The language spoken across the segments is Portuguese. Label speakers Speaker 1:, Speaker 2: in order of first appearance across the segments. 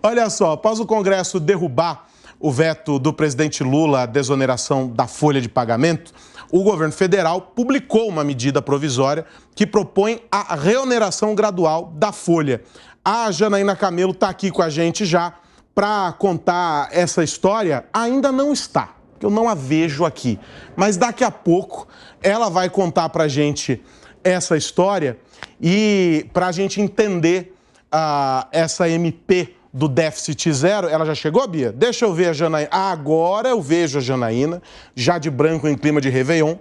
Speaker 1: Olha só, após o Congresso derrubar o veto do presidente Lula à desoneração da folha de pagamento, o governo federal publicou uma medida provisória que propõe a reoneração gradual da folha. A Janaína Camelo está aqui com a gente já para contar essa história. Ainda não está, eu não a vejo aqui, mas daqui a pouco ela vai contar para a gente essa história e para a gente entender essa MP do déficit zero. Ela já chegou, Bia? Deixa eu ver a Janaína. Agora eu vejo a Janaína, já de branco em clima de Réveillon,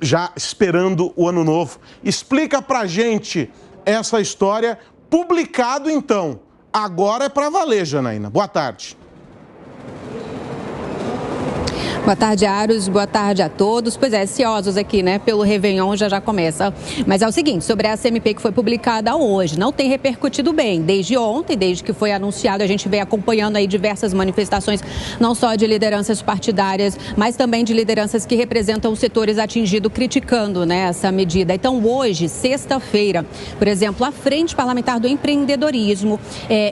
Speaker 1: já esperando o ano novo. Explica pra gente essa história, publicado então. Agora é pra valer, Janaína. Boa tarde.
Speaker 2: Boa tarde, Aros. Boa tarde a todos. Pois é, ansiosos aqui, né? Pelo Réveillon já começa. Mas é o seguinte, sobre essa MP que foi publicada hoje, não tem repercutido bem. Desde ontem, desde que foi anunciado, a gente vem acompanhando aí diversas manifestações, não só de lideranças partidárias, mas também de lideranças que representam os setores atingidos, criticando, né, essa medida. Então, hoje, sexta-feira, por exemplo, a Frente Parlamentar do Empreendedorismo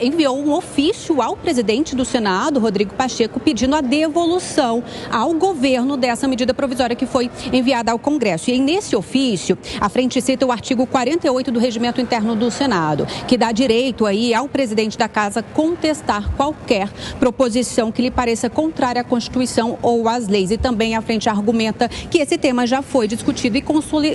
Speaker 2: enviou um ofício ao presidente do Senado, Rodrigo Pacheco, pedindo a devolução ao governo dessa medida provisória que foi enviada ao Congresso. E nesse ofício, a frente cita o artigo 48 do Regimento Interno do Senado, que dá direito aí ao presidente da Casa contestar qualquer proposição que lhe pareça contrária à Constituição ou às leis. E também a frente argumenta que esse tema já foi discutido e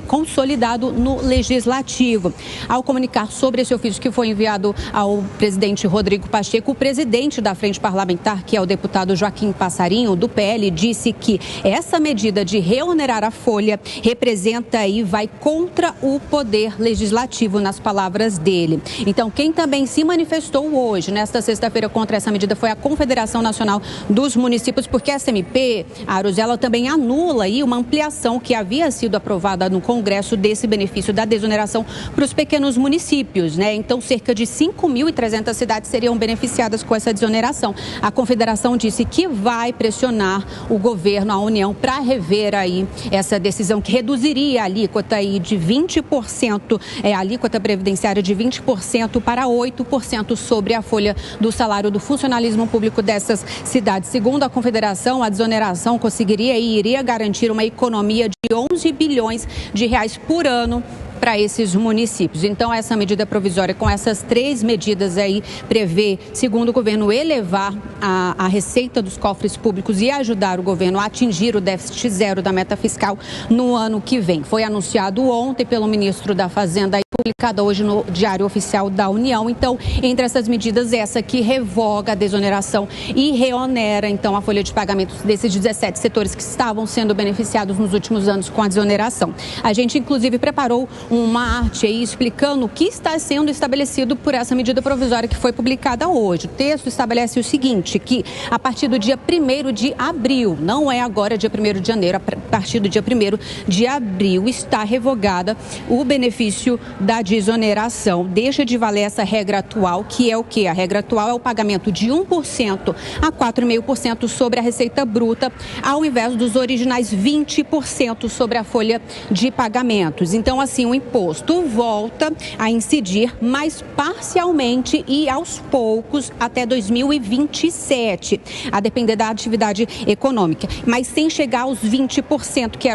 Speaker 2: consolidado no Legislativo. Ao comunicar sobre esse ofício que foi enviado ao presidente Rodrigo Pacheco, o presidente da frente parlamentar, que é o deputado Joaquim Passarinho, do PL, disse que essa medida de reonerar a folha representa e vai contra o poder legislativo, nas palavras dele. Então, quem também se manifestou hoje, nesta sexta-feira, contra essa medida foi a Confederação Nacional dos Municípios, porque essa MP, Aros, ela também anula aí uma ampliação que havia sido aprovada no Congresso desse benefício da desoneração para os pequenos municípios, né? Então, cerca de 5.300 cidades seriam beneficiadas com essa desoneração. A Confederação disse que vai pressionar o governo, a União, para rever aí essa decisão que reduziria a alíquota aí de 20%, a alíquota previdenciária de 20% para 8% sobre a folha do salário do funcionalismo público dessas cidades. Segundo a Confederação, a desoneração conseguiria e iria garantir uma economia de 11 bilhões de reais por ano para esses municípios. Então, essa medida provisória, com essas três medidas aí, prevê, segundo o governo, elevar a receita dos cofres públicos e ajudar o governo a atingir o déficit zero da meta fiscal no ano que vem. Foi anunciado ontem pelo ministro da Fazenda e publicada hoje no Diário Oficial da União. Então, entre essas medidas, essa que revoga a desoneração e reonera, então, a folha de pagamentos desses 17 setores que estavam sendo beneficiados nos últimos anos com a desoneração. A gente, inclusive, preparou uma arte aí explicando o que está sendo estabelecido por essa medida provisória que foi publicada hoje. O texto estabelece o seguinte, que a partir do dia 1º de abril, não é agora dia 1º de janeiro, a partir do dia 1º de abril está revogada o benefício da desoneração. Deixa de valer essa regra atual, que é o quê? A regra atual é o pagamento de 1% a 4,5% sobre a receita bruta, ao invés dos originais 20% sobre a folha de pagamentos. Então, assim, o imposto volta a incidir, mas parcialmente e aos poucos até 2027, a depender da atividade econômica, mas sem chegar aos 20% que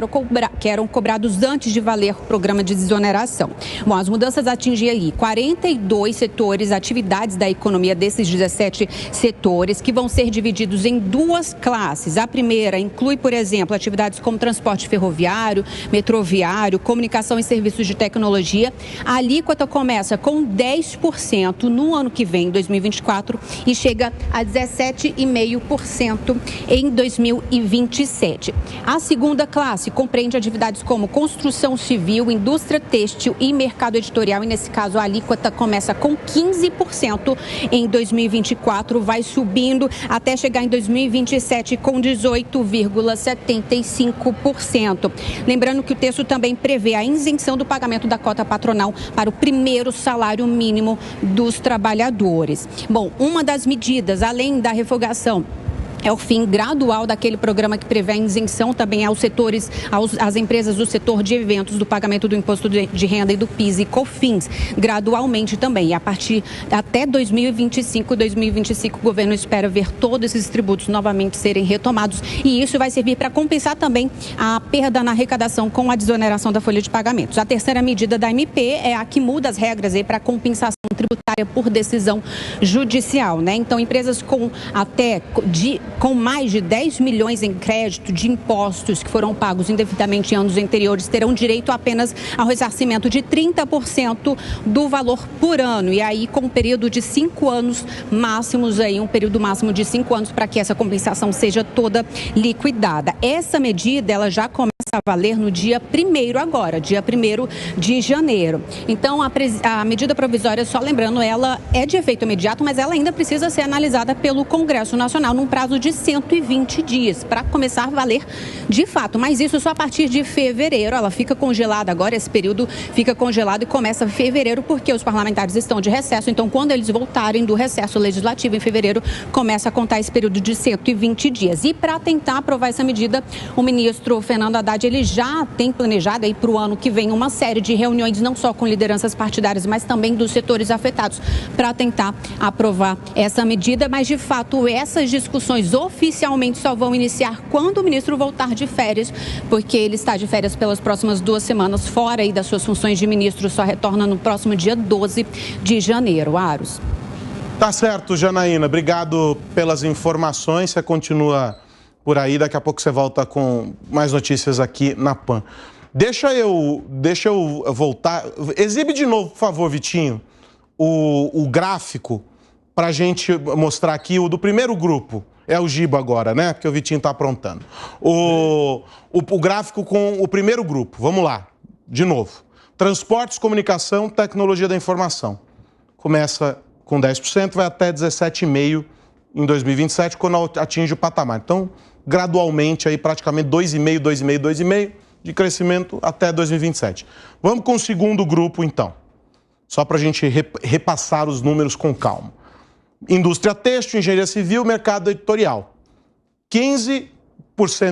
Speaker 2: eram cobrados antes de valer o programa de desoneração. Bom, as mudanças atingem aí 42 setores, atividades da economia desses 17 setores, que vão ser divididos em duas classes. A primeira inclui, por exemplo, atividades como transporte ferroviário, metroviário, comunicação e serviços de tecnologia. A alíquota começa com 10% no ano que vem, 2024, e chega a 17,5% em 2027. A segunda classe compreende atividades como construção civil, indústria têxtil e mercado editorial, e nesse caso a alíquota começa com 15% em 2024, vai subindo até chegar em 2027 com 18,75%. Lembrando que o texto também prevê a isenção do pagamento da cota patronal para o primeiro salário mínimo dos trabalhadores. Bom, uma das medidas, além da revogação é o fim gradual daquele programa que prevê a isenção também aos setores, às empresas do setor de eventos, do pagamento do imposto de renda e do PIS e COFINS, gradualmente também. E a partir até 2025, o governo espera ver todos esses tributos novamente serem retomados, e isso vai servir para compensar também a perda na arrecadação com a desoneração da folha de pagamentos. A terceira medida da MP é a que muda as regras aí para compensação tributária por decisão judicial, né? Então, empresas com mais de 10 milhões em crédito de impostos que foram pagos indevidamente em anos anteriores terão direito apenas ao ressarcimento de 30% do valor por ano. E aí, com um período de 5 anos máximos, um período máximo de 5 anos para que essa compensação seja toda liquidada. Essa medida, ela já começa a valer no dia 1º agora, dia 1º de janeiro. Então, a medida provisória, só lembrando, ela é de efeito imediato, mas ela ainda precisa ser analisada pelo Congresso Nacional num prazo de 120 dias para começar a valer de fato. Mas isso só a partir de fevereiro. Ela fica congelada agora, esse período fica congelado e começa em fevereiro porque os parlamentares estão de recesso. Então, quando eles voltarem do recesso legislativo em fevereiro, começa a contar esse período de 120 dias. E para tentar aprovar essa medida, o ministro Fernando Haddad, ele já tem planejado aí para o ano que vem uma série de reuniões, não só com lideranças partidárias, mas também dos setores afetados, para tentar aprovar essa medida. Mas, de fato, essas discussões oficialmente só vão iniciar quando o ministro voltar de férias, porque ele está de férias pelas próximas 2 semanas, fora aí das suas funções de ministro, só retorna no próximo dia 12 de janeiro. Aros.
Speaker 1: Tá certo, Janaína. Obrigado pelas informações. Você continua por aí, daqui a pouco você volta com mais notícias aqui na PAN. Deixa eu voltar. Exibe de novo, por favor, Vitinho, o gráfico para a gente mostrar aqui o do primeiro grupo. É o Giba agora, né? Porque o Vitinho está aprontando. O gráfico com o primeiro grupo. Vamos lá, de novo. Transportes, comunicação, tecnologia da informação. Começa com 10%, vai até 17,5% em 2027, quando atinge o patamar. Então, gradualmente, aí praticamente 2,5% de crescimento até 2027. Vamos com o segundo grupo, então. Só para a gente repassar os números com calma. Indústria têxtil, engenharia civil, mercado editorial. 15%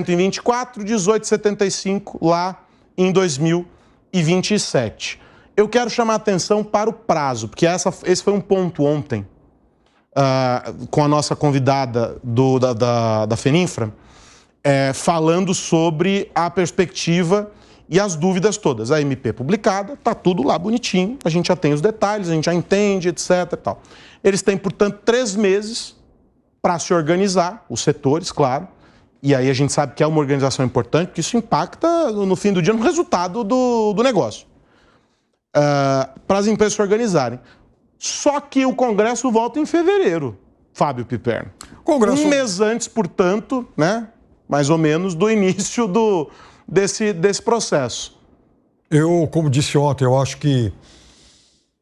Speaker 1: em 24, 18,75% lá em 2027. Eu quero chamar a atenção para o prazo, porque esse foi um ponto ontem, com a nossa convidada da FENINFRA, falando sobre a perspectiva e as dúvidas todas. A MP publicada, está tudo lá bonitinho, a gente já tem os detalhes, a gente já entende, etc. E tal. Eles têm, portanto, 3 meses para se organizar, os setores, claro, e aí a gente sabe que é uma organização importante, porque isso impacta, no fim do dia, no resultado do negócio. Para as empresas se organizarem. Só que o Congresso volta em fevereiro, Fábio Piperno. Um mês antes, portanto, né, mais ou menos, do início desse processo.
Speaker 3: Eu, como disse ontem, eu acho que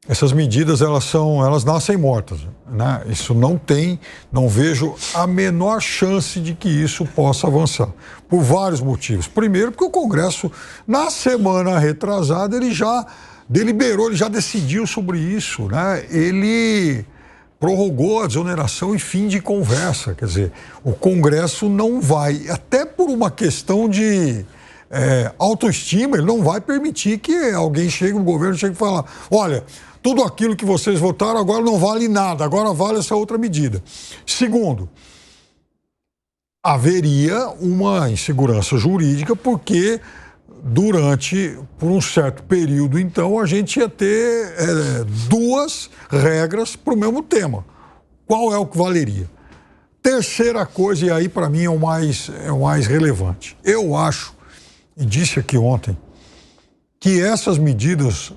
Speaker 3: essas medidas, elas nascem mortas, né? Isso não vejo a menor chance de que isso possa avançar, por vários motivos. Primeiro, porque o Congresso, na semana retrasada, ele já deliberou, ele já decidiu sobre isso, né? Ele prorrogou a desoneração em fim de conversa, quer dizer, o Congresso não vai, até por uma questão de autoestima, ele não vai permitir que alguém chegue, o governo chegue e fale, olha, tudo aquilo que vocês votaram agora não vale nada, agora vale essa outra medida. Segundo, haveria uma insegurança jurídica, porque por um certo período, então, a gente ia ter 2 regras para o mesmo tema. Qual é o que valeria? Terceira coisa, e aí para mim é o mais relevante. Eu acho, e disse aqui ontem, que essas medidas,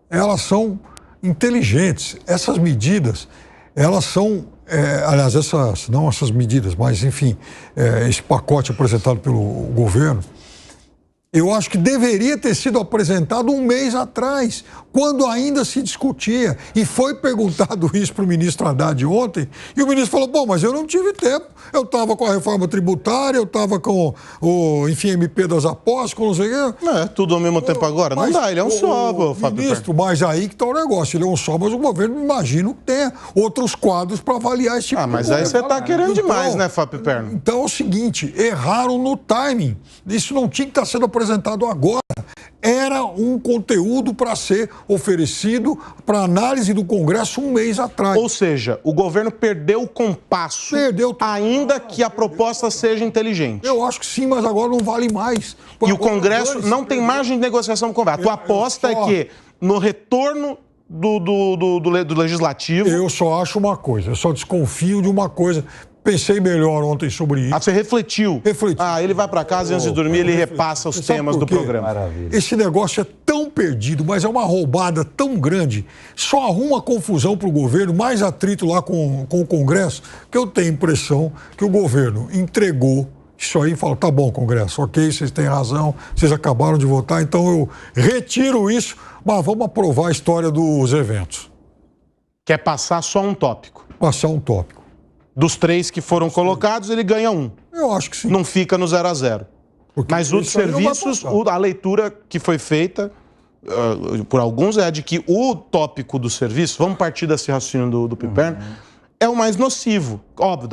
Speaker 3: elas são inteligentes. Essas medidas, elas são, aliás, não essas medidas, mas enfim, esse pacote apresentado pelo governo, Eu acho que deveria ter sido apresentado um mês atrás, quando ainda se discutia. E foi perguntado isso para o ministro Haddad ontem, e o ministro falou, bom, mas eu não tive tempo. Eu estava com a reforma tributária, eu estava com o, enfim, MP das apostas, com não sei o quê.
Speaker 1: Tudo ao mesmo tempo agora? Não dá, ele é um só, Fábio.
Speaker 3: Ministro, mas aí que está o negócio. Ele é um só, mas o governo, imagino que tenha outros quadros para avaliar esse tipo de
Speaker 1: mas aí você está querendo demais, né, Fábio Perno?
Speaker 3: Então é o seguinte, erraram no timing. Isso não tinha que estar sendo apresentado agora. Era um conteúdo para ser oferecido para análise do Congresso um mês atrás.
Speaker 1: Ou seja, o governo perdeu o compasso, ainda que a proposta seja inteligente.
Speaker 3: Eu acho que sim, mas agora não vale mais.
Speaker 1: E o Congresso não tem margem de negociação com o Congresso. A tua aposta é que no retorno do Legislativo...
Speaker 3: Eu só acho uma coisa, eu só desconfio de uma coisa... Pensei melhor ontem sobre isso.
Speaker 1: Você refletiu?
Speaker 3: Refleti.
Speaker 1: Ele vai para casa e antes de dormir ele repassa os temas do programa.
Speaker 3: Maravilha. Esse negócio é tão perdido, mas é uma roubada tão grande, só arruma confusão para o governo, mais atrito lá com o Congresso, que eu tenho a impressão que o governo entregou isso aí e fala, tá bom, Congresso, ok, vocês têm razão, vocês acabaram de votar, então eu retiro isso, mas vamos aprovar a história dos eventos.
Speaker 1: Quer passar só um tópico?
Speaker 3: Passar um tópico.
Speaker 1: Dos 3 que foram colocados, ele ganha 1.
Speaker 3: Eu acho que sim.
Speaker 1: Não fica no 0 a 0. Mas o de serviços, a leitura que foi feita por alguns é de que o tópico do serviço, vamos partir desse raciocínio do Piperno, é o mais nocivo. Óbvio,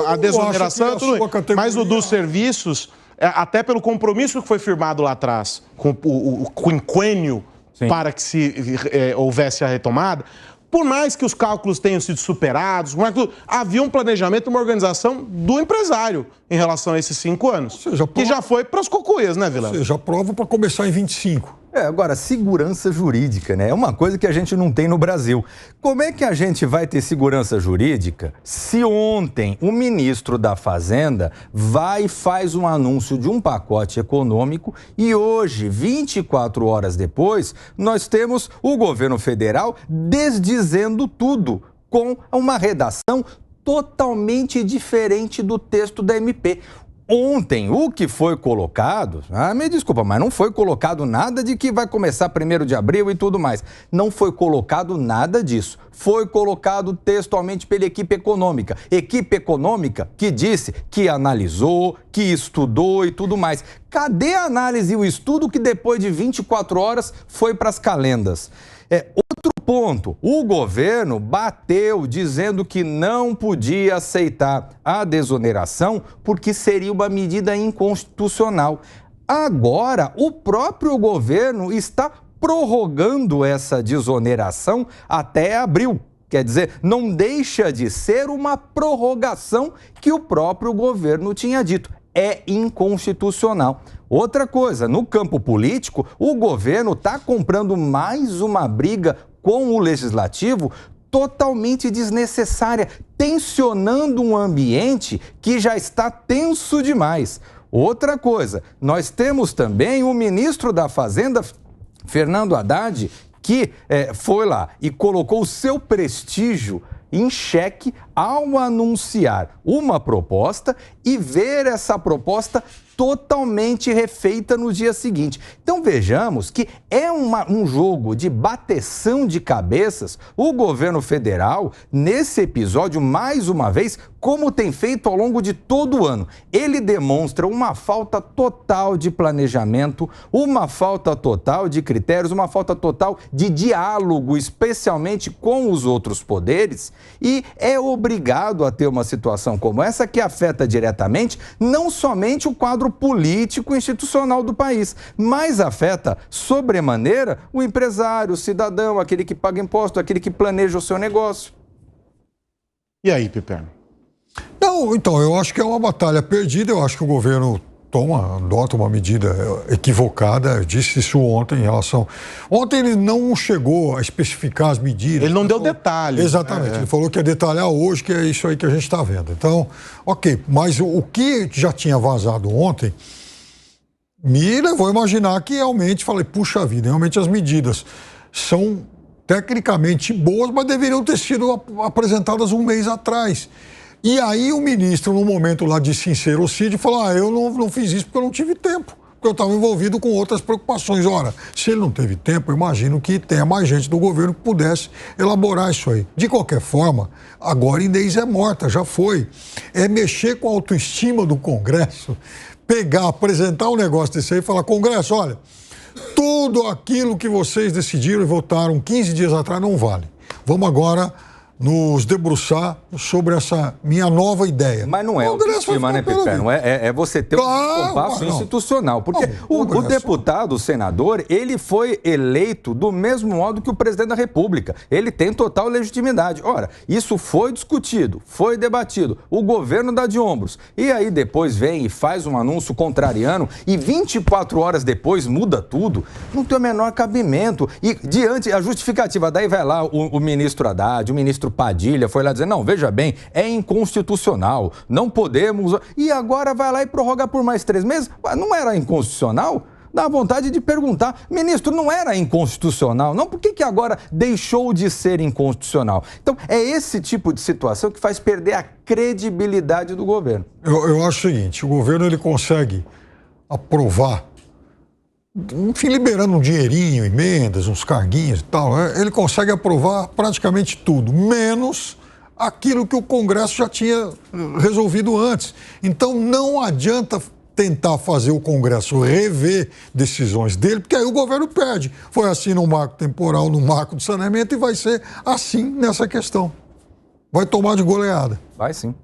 Speaker 1: a desoneração é tudo. Mas o dos serviços, até pelo compromisso que foi firmado lá atrás, com o quinquênio para que se houvesse a retomada, por mais que os cálculos tenham sido superados, havia um planejamento, uma organização do empresário em relação a esses 5 anos. Que já foi para as cocuias, né, Vilela?
Speaker 3: Ou seja, prova para começar em 25.
Speaker 4: Agora, segurança jurídica, né? É uma coisa que a gente não tem no Brasil. Como é que a gente vai ter segurança jurídica se ontem o ministro da Fazenda vai e faz um anúncio de um pacote econômico e hoje, 24 horas depois, nós temos o governo federal desdizendo tudo com uma redação totalmente diferente do texto da MP. Ontem, o que foi colocado, me desculpa, mas não foi colocado nada de que vai começar 1º de abril e tudo mais. Não foi colocado nada disso. Foi colocado textualmente pela equipe econômica. Equipe econômica que disse que analisou, que estudou e tudo mais. Cadê a análise e o estudo que depois de 24 horas foi para as calendas? Outro ponto, o governo bateu dizendo que não podia aceitar a desoneração porque seria uma medida inconstitucional. Agora, o próprio governo está prorrogando essa desoneração até abril. Quer dizer, não deixa de ser uma prorrogação que o próprio governo tinha dito. É inconstitucional. Outra coisa, no campo político, o governo está comprando mais uma briga com o legislativo totalmente desnecessária, tensionando um ambiente que já está tenso demais. Outra coisa, nós temos também o ministro da Fazenda, Fernando Haddad, que foi lá e colocou o seu prestígio em xeque ao anunciar uma proposta e ver essa proposta totalmente refeita no dia seguinte. Então vejamos que é um jogo de bateção de cabeças. O governo federal, nesse episódio, mais uma vez, como tem feito ao longo de todo o ano, ele demonstra uma falta total de planejamento, uma falta total de critérios, uma falta total de diálogo, especialmente com os outros poderes, e é obrigado a ter uma situação como essa que afeta diretamente não somente o quadro político e institucional do país, mas afeta sobremaneira o empresário, o cidadão, aquele que paga imposto, aquele que planeja o seu negócio.
Speaker 1: E aí, Piperno?
Speaker 3: Não, então, eu acho que é uma batalha perdida, eu acho que o governo adota uma medida equivocada, eu disse isso ontem em relação... Ontem ele não chegou a especificar as medidas.
Speaker 1: Ele não deu detalhes.
Speaker 3: Exatamente, ele falou que ia detalhar hoje, que é isso aí que a gente está vendo. Então, ok, mas o que já tinha vazado ontem me levou a imaginar que realmente, falei, puxa vida, realmente as medidas são tecnicamente boas, mas deveriam ter sido apresentadas um mês atrás. E aí o ministro, no momento lá de sincerocídio, falou, eu não fiz isso porque eu não tive tempo. porque eu estava envolvido com outras preocupações. Ora, se ele não teve tempo, eu imagino que tenha mais gente do governo que pudesse elaborar isso aí. De qualquer forma, agora a Inês é morta, já foi. É mexer com a autoestima do Congresso, pegar, apresentar um negócio desse aí e falar, Congresso, olha, tudo aquilo que vocês decidiram e votaram 15 dias atrás não vale. Vamos agora nos debruçar sobre essa minha nova ideia.
Speaker 4: Mas não é autoestima, né, Pepe? Não é você ter um compasso institucional. Porque o deputado, o senador, ele foi eleito do mesmo modo que o presidente da República. Ele tem total legitimidade. Ora, isso foi discutido, foi debatido. O governo dá de ombros. E aí depois vem e faz um anúncio contrariano e 24 horas depois muda tudo. Não tem o menor cabimento. E diante a justificativa, daí vai lá o ministro Haddad, o ministro Padilha foi lá dizer, não, veja bem, é inconstitucional, não podemos... E agora vai lá e prorroga por mais 3 meses? Não era inconstitucional? Dá vontade de perguntar, ministro, não era inconstitucional? Não, por que agora deixou de ser inconstitucional? Então, é esse tipo de situação que faz perder a credibilidade do governo.
Speaker 3: Eu acho o seguinte, o governo ele consegue aprovar, enfim, liberando um dinheirinho, emendas, uns carguinhos e tal, ele consegue aprovar praticamente tudo, menos aquilo que o Congresso já tinha resolvido antes. Então, não adianta tentar fazer o Congresso rever decisões dele, porque aí o governo perde. Foi assim no marco temporal, no marco do saneamento, e vai ser assim nessa questão. Vai tomar de goleada.
Speaker 4: Vai sim.